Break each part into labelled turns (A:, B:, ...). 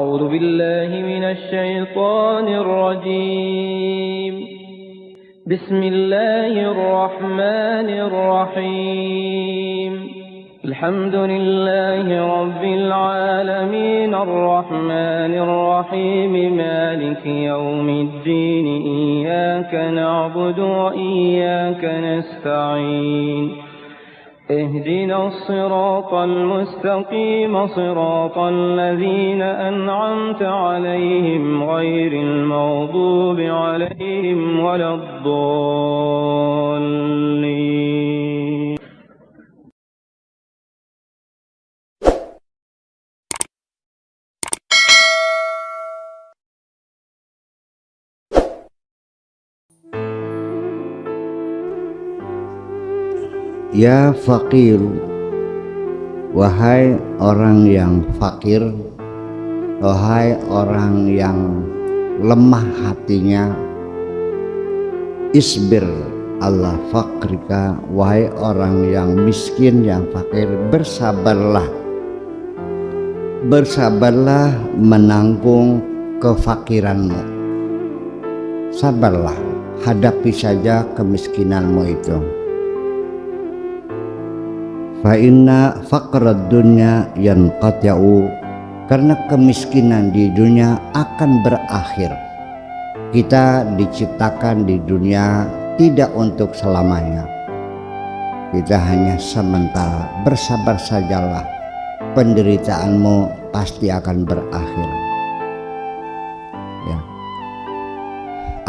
A: أعوذ بالله من الشيطان الرجيم. بسم الله الرحمن الرحيم. الحمد لله رب العالمين الرحمن الرحيم مالك يوم الدين إياك نعبد وإياك نستعين اهدنا الصراط المستقيم صراط الذين أنعمت عليهم غير المغضوب عليهم ولا الضالين.
B: Ya fakir, wahai orang yang fakir, wahai orang yang lemah hatinya, isbir ala fakrika, wahai orang yang miskin yang fakir, bersabarlah, bersabarlah menanggung kefakiranmu, sabarlah, hadapi saja kemiskinanmu itu. Fa inna faqrad dunya yanqati'u, karena kemiskinan di dunia akan berakhir. Kita diciptakan di dunia tidak untuk selamanya. Kita hanya sementara. Bersabar sajalah, penderitaanmu pasti akan berakhir. Ya.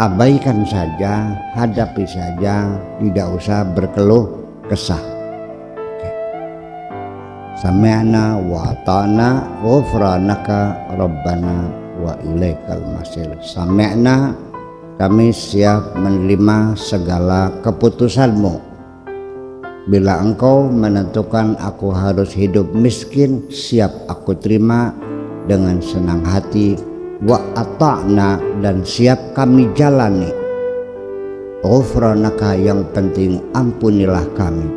B: Abaikan saja, hadapi saja, tidak usah berkeluh kesah. Sami'na wa ata'na ghufranaka rabbana wa ilaikal masir. Sami'na, kami siap menerima segala keputusanmu. Bila engkau menentukan aku harus hidup miskin, siap aku terima dengan senang hati. Wa ata'na, dan siap kami jalani. Ghufranaka, yang penting ampunilah kami.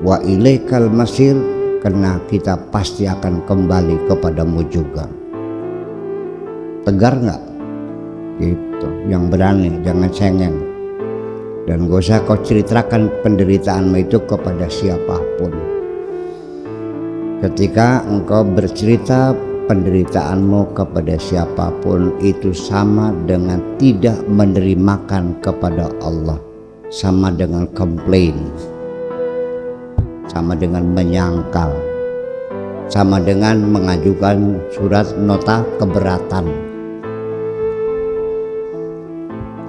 B: Wa ilaikal masir, karena kita pasti akan kembali kepadamu juga. Tegar nggak? Gitu, yang berani, jangan cengeng. Dan gak usah kau ceritakan penderitaanmu itu kepada siapapun. Ketika engkau bercerita penderitaanmu kepada siapapun, itu sama dengan tidak menerimakan kepada Allah, sama dengan komplain, sama dengan menyangkal, sama dengan mengajukan surat nota keberatan.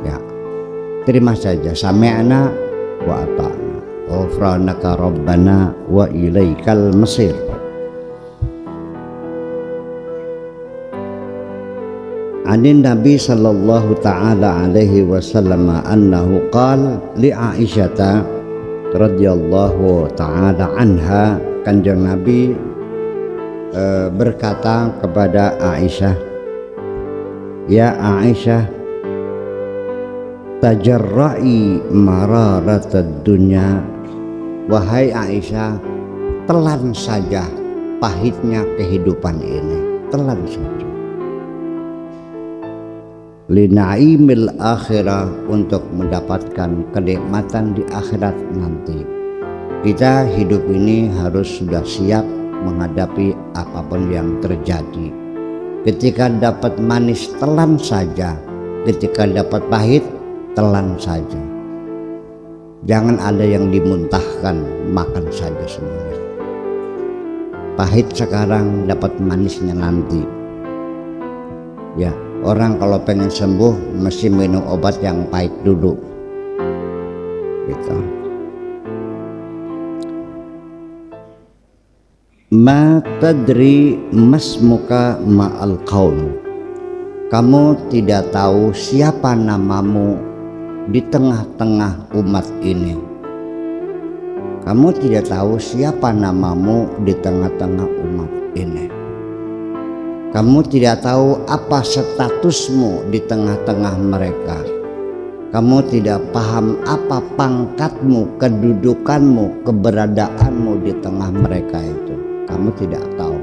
B: Ya, terima saja. Sami'na wa ata'na ghufranaka rabbana wa ilaikal masir. Anin Nabi sallallahu ta'ala alaihi wasallam annahu qala li Aisyata radhiyallahu ta'ala anha, kanjeng Nabi berkata kepada Aisyah, ya Aisyah, tajarra'i mararatad dunya, wahai Aisyah, telan saja pahitnya kehidupan ini, telan saja. Linaimil akhirah, untuk mendapatkan kenikmatan di akhirat nanti. Kita hidup ini harus sudah siap menghadapi apapun yang terjadi. Ketika dapat manis, telan saja. Ketika dapat pahit, telan saja. Jangan ada yang dimuntahkan, makan saja semuanya. Pahit sekarang, dapat manisnya nanti. Ya, orang kalau pengen sembuh mesti minum obat yang pahit dulu, gitu. Ma tadri masmuka ma'al qaum, kamu tidak tahu siapa namamu di tengah-tengah umat ini. Kamu tidak tahu siapa namamu di tengah-tengah umat ini. Kamu tidak tahu apa statusmu di tengah-tengah mereka. Kamu tidak paham apa pangkatmu, kedudukanmu, keberadaanmu di tengah mereka itu. Kamu tidak tahu.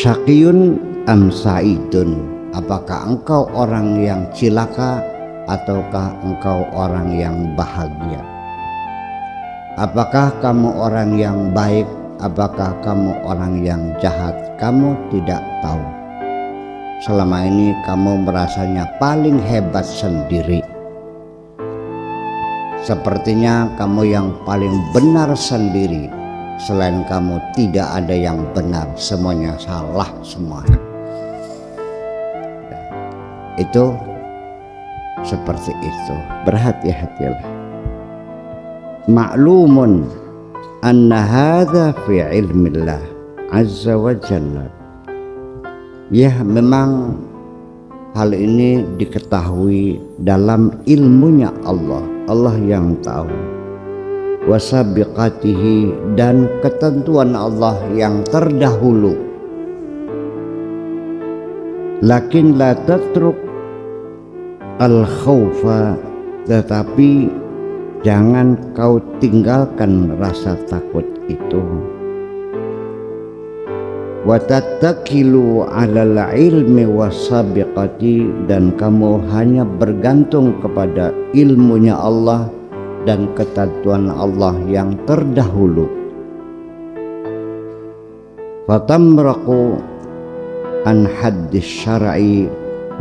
B: Syaqiyun am sa'idun, apakah engkau orang yang cilaka ataukah engkau orang yang bahagia? Apakah kamu orang yang baik, apakah kamu orang yang jahat? Kamu tidak tahu. Selama ini kamu merasanya paling hebat sendiri. Sepertinya kamu yang paling benar sendiri. Selain kamu tidak ada yang benar, semuanya salah semuanya. Itu seperti itu. Berhati-hatilah. Ma'lumun anna hadza fi ilmillah azza wa jalla. Ya, memang hal ini diketahui dalam ilmunya Allah. Allah yang tahu. Wasabiqatihi, dan ketentuan Allah yang terdahulu. Lakin la tatruk al khawfa, tetapi jangan kau tinggalkan rasa takut itu. Wa tattakilu 'alal ilmi wasabiqati, dan kamu hanya bergantung kepada ilmunya Allah dan ketentuan Allah yang terdahulu. Fatamraqu an haddis syar'i,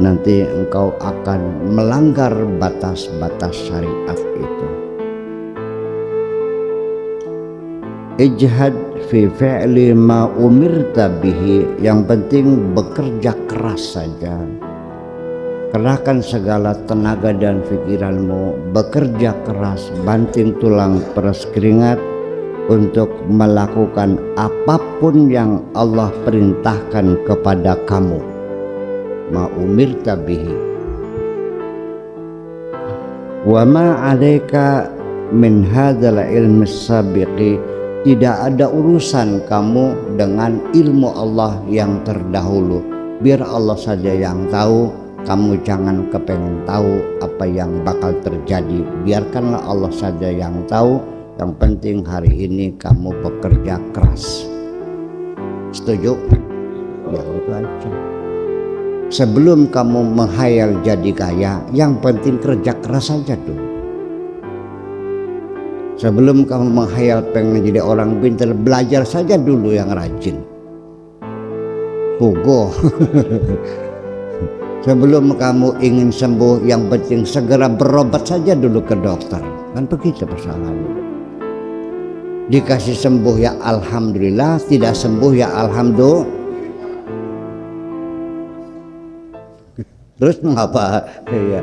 B: nanti engkau akan melanggar batas-batas syariat itu. Ijhad fi fi'li ma umirta bihi, yang penting bekerja keras saja. Kerahkan segala tenaga dan pikiranmu, bekerja keras, banting tulang peras keringat untuk melakukan apapun yang Allah perintahkan kepada kamu. Ma umirta bihi. Wa ma 'alaika min hadzal ilmi sabiqi, tidak ada urusan kamu dengan ilmu Allah yang terdahulu. Biar Allah saja yang tahu. Kamu jangan kepengen tahu apa yang bakal terjadi. Biarkanlah Allah saja yang tahu. Yang penting hari ini kamu bekerja keras. Setuju? Ya, itu aja. Sebelum kamu menghayal jadi kaya, yang penting kerja keras saja dulu. Sebelum kamu menghayal pengen jadi orang pintar, belajar saja dulu yang rajin. Pugo. Sebelum kamu ingin sembuh, yang penting segera berobat saja dulu ke dokter. Kan begitu persoalannya. Dikasih sembuh ya alhamdulillah, tidak sembuh ya alhamdulillah. Terus mengapa? Ya,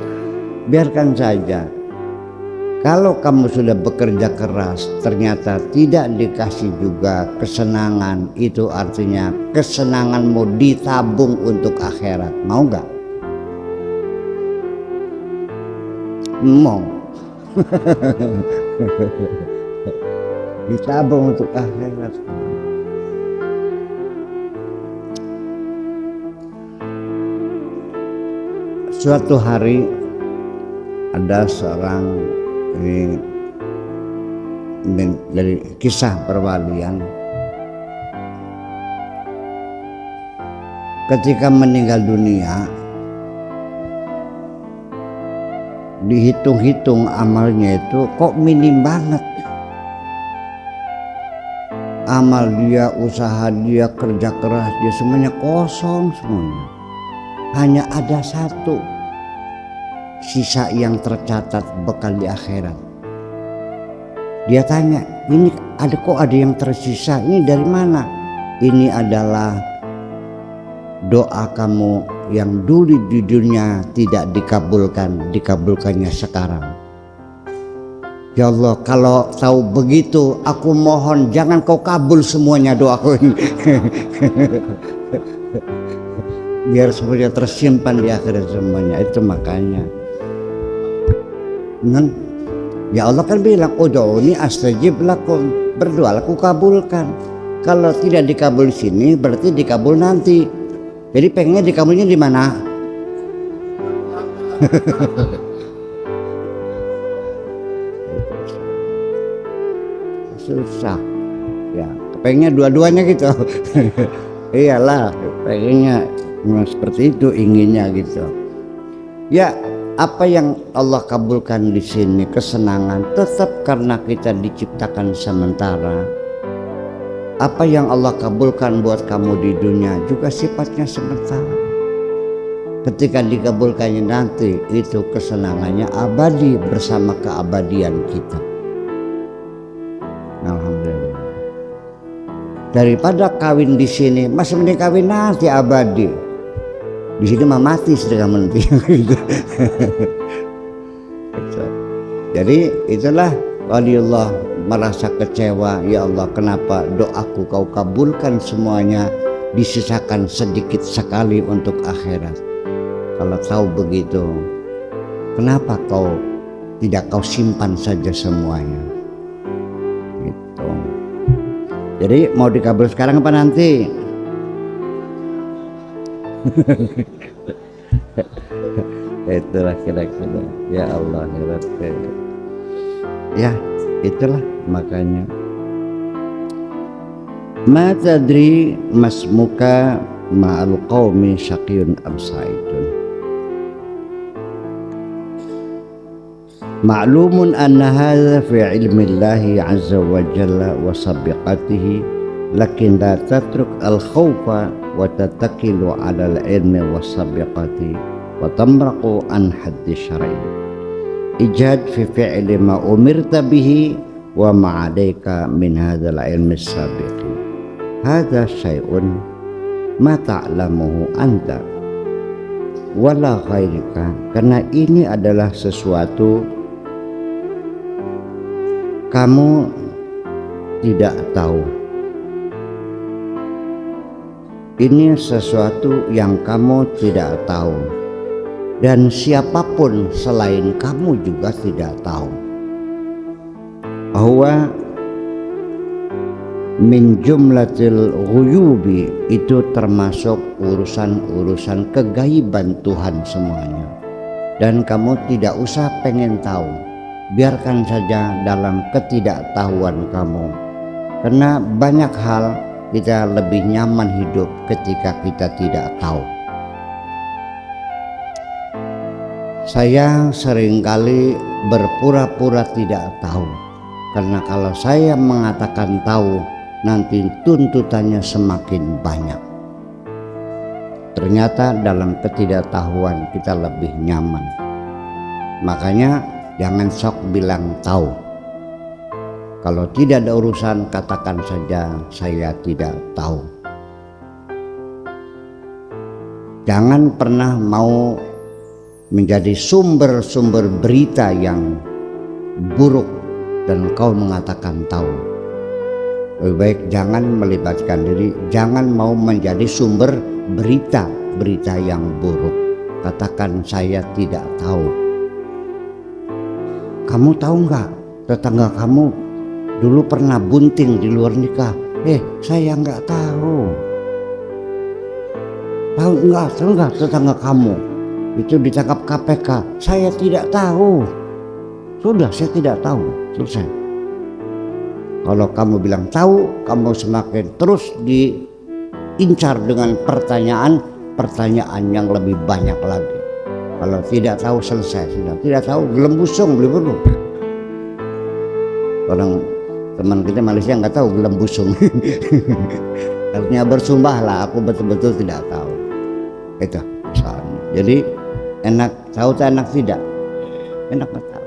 B: biarkan saja. Kalau kamu sudah bekerja keras, ternyata tidak dikasih juga kesenangan, itu artinya kesenanganmu ditabung untuk akhirat. Mau gak? Mau. Ditabung untuk akhirat. Suatu hari ada seorang, ini dari kisah perwalian, ketika meninggal dunia dihitung-hitung amalnya itu kok minim banget. Amal dia, usaha dia, kerja keras dia, semuanya kosong semuanya. Hanya ada satu sisa yang tercatat bekal di akhirat. Dia tanya, ini ada yang tersisa, ini dari mana? Ini adalah doa kamu yang dulu di dunia tidak dikabulkan, dikabulkannya sekarang. Ya Allah, kalau tahu begitu, aku mohon jangan kau kabul semuanya doaku ini. Biar semuanya tersimpan di akhirat semuanya. Itu makanya. Ya Allah kan bilang, ud'uni astajib lakum, berdoa aku kabulkan. Kalau tidak dikabul sini, berarti dikabul nanti. Jadi pengennya dikabulnya di mana? Susah. Ya, pengennya dua-duanya gitu. Iyalah, pengennya seperti itu, inginnya gitu. Ya, apa yang Allah kabulkan di sini kesenangan tetap karena kita diciptakan sementara. Apa yang Allah kabulkan buat kamu di dunia juga sifatnya sementara. Ketika dikabulkannya nanti, itu kesenangannya abadi bersama keabadian kita. Alhamdulillah. Daripada kawin di sini, masih mending kawin nanti abadi. Di sini mah mati sudah nanti. Jadi itulah waliullah merasa kecewa, ya Allah kenapa doaku kau kabulkan semuanya, disisakan sedikit sekali untuk akhirat. Kalau tahu begitu, kenapa tidak kau simpan saja semuanya? Gitu. Jadi mau dikabul sekarang apa nanti? Itulah kira-kira, ya Allah ya itulah makanya ma tadri masmuka ma'al qaumi syaqiyun am sa'idun. Ma'lumun anna hadha fi ilmi Allah azza wa jalla wa sabiqatihi, lakin la tatruk al khawfa wa tatakilu ala al ilmi wa sabiqati wa tamraqu an haddi syar'i. Ijad fi fi'li ma umirta bihi wa ma'alaika min hadzal ilmi sabiqi. Hadza syai'un ma ta'lamuhu anta wala ghairika. Karena ini adalah sesuatu kamu tidak tahu. Ini sesuatu yang kamu tidak tahu, dan siapapun selain kamu juga tidak tahu. Bahwa min jumlatil ghuyubi, itu termasuk urusan-urusan kegaiban Tuhan semuanya. Dan kamu tidak usah pengen tahu, biarkan saja dalam ketidaktahuan kamu. Karena banyak hal kita lebih nyaman hidup ketika kita tidak tahu. Saya seringkali berpura-pura tidak tahu, karena kalau saya mengatakan tahu, nanti tuntutannya semakin banyak. Ternyata dalam ketidaktahuan kita lebih nyaman. Makanya jangan sok bilang tahu. Kalau tidak ada urusan, katakan saja saya tidak tahu. Jangan pernah mau menjadi sumber-sumber berita yang buruk dan kau mengatakan tahu. Lebih baik jangan melibatkan diri, jangan mau menjadi sumber berita yang buruk. Katakan saya tidak tahu. Kamu tahu nggak, tetangga kamu dulu pernah bunting di luar nikah? Saya nggak tahu. Tahu nggak tetangga kamu itu ditangkap KPK? Saya tidak tahu. Sudah, saya tidak tahu, selesai. Kalau kamu bilang tahu, kamu semakin terus diincar dengan pertanyaan yang lebih banyak lagi. Kalau tidak tahu, selesai. Sudah tidak tahu, gelem busung, beli perlu. Orang teman kita Malaysia nggak tahu gelem busung. Artinya bersumpahlah, aku betul-betul tidak tahu. Itu misalnya. Jadi enak tahu tak enak tidak? Enak tak?